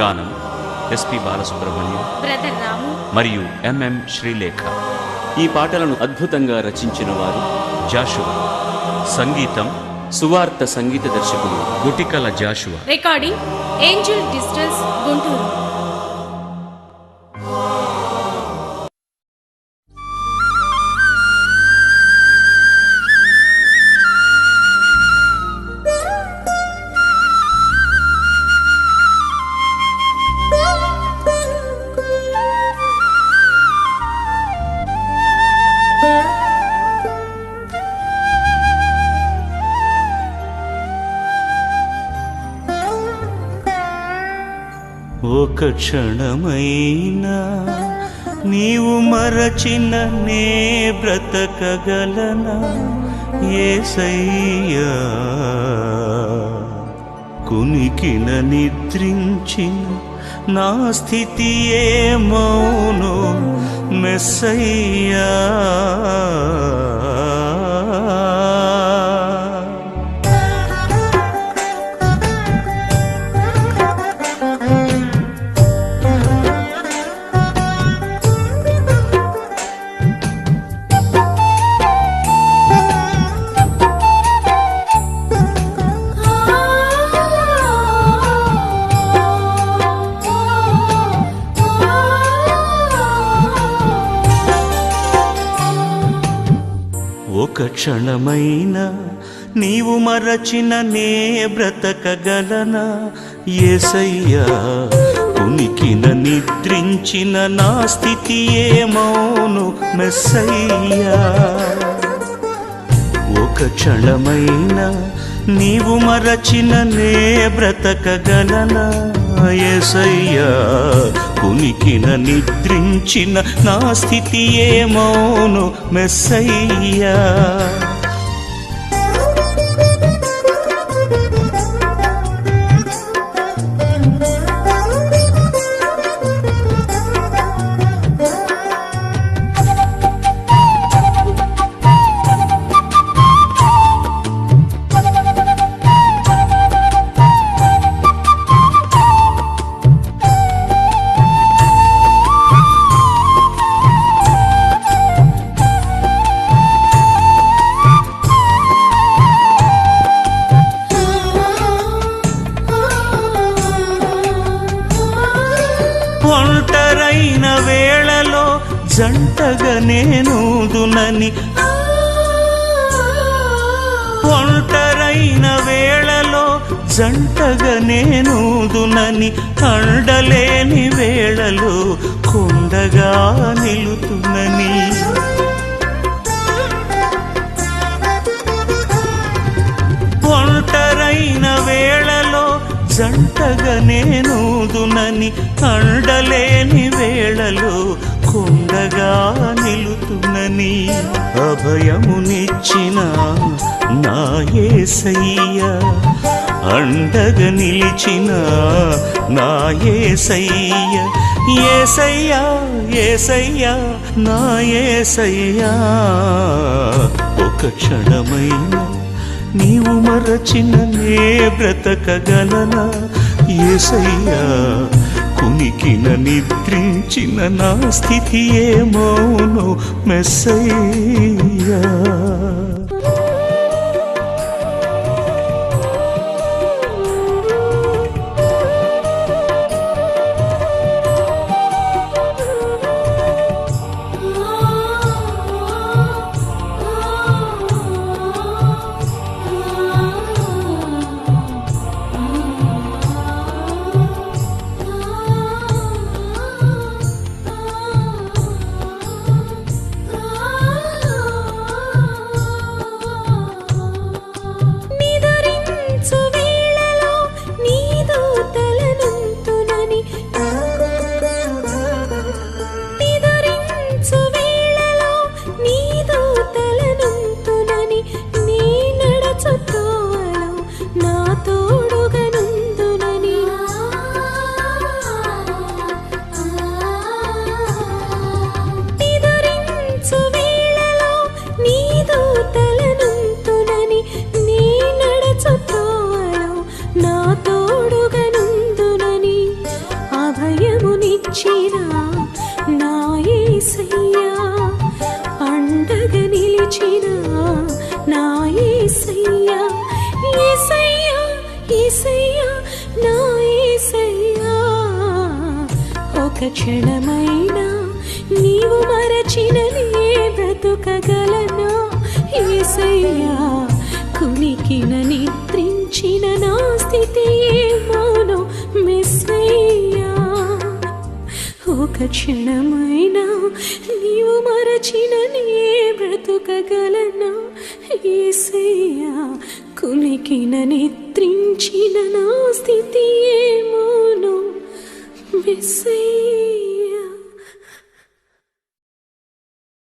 గానం SP Balasubrahmanyam, brother రాము మరియు MM Srilekha. ఈ పాటలను అద్భుతంగా రచించిన వారు జాషువా. సంగీతం సువార్త సంగీత దర్శకులు Gutikala Joshua. Recording Angel Digitals Guntur. ఒక క్షణమైనా నీవు మరచిన నే బ్రతకగలనా యేసయ్యా, కునికిన నిద్రించిన నా స్థితి ఏమౌను మెస్సయ్యా. ఒక క్షణమైనా నీవు మరచిన నే బ్రతకగలనా యేసయ్యా, ఉనికిన నిద్రించిన నా స్థితి ఏమౌను మెస్సయ్యా. ఒక క్షణమైనా నీవు మరచిన నే బ్రతకగలనా యేసయ్యా, కునికిన నిద్రించిన నా స్థితి ఏమౌను మెస్సయ్యా. ఒంటరైన వేళలో జంటగా నేనుదునని, ఒంటరైన వేళలో జంటగా నేనుదునని, అండలేని వేళలో కొండగా నిలుతునని. ఒంటరైన వేళలో జంటగా నేనుదునని, అండలేని వేళలో కొండగా నిలుతునని. అభయమునిచ్చిన నా యేసయ్యా, అండగా నిలిచిన నా యేసయ్యా, యేసయ్యా యేసయ్యా నా యేసయ్యా. ఒక క్షణమైనా నీవు మరచిన నే బ్రతకగలనా యేసయ్యా, కునికిన నిద్రించిన నా స్థితి ఏమౌను మెస్సయ్యా. యేసయ్యా నా యేసయ్యా ఒక క్షణమైనా నీవు మరచిన నే బ్రతుకగలనా యేసయ్యా కునికిన నిద్రించిన నా స్థితి ఏమోనో మెస్సయ్యా ఒక క్షణమైనా నీవు మరచిన నే బ్రతుకగలనా యేసయ్యా కునికిన నిద్రించిన నా స్థితి ఏమోనో మెస్సయ్యా.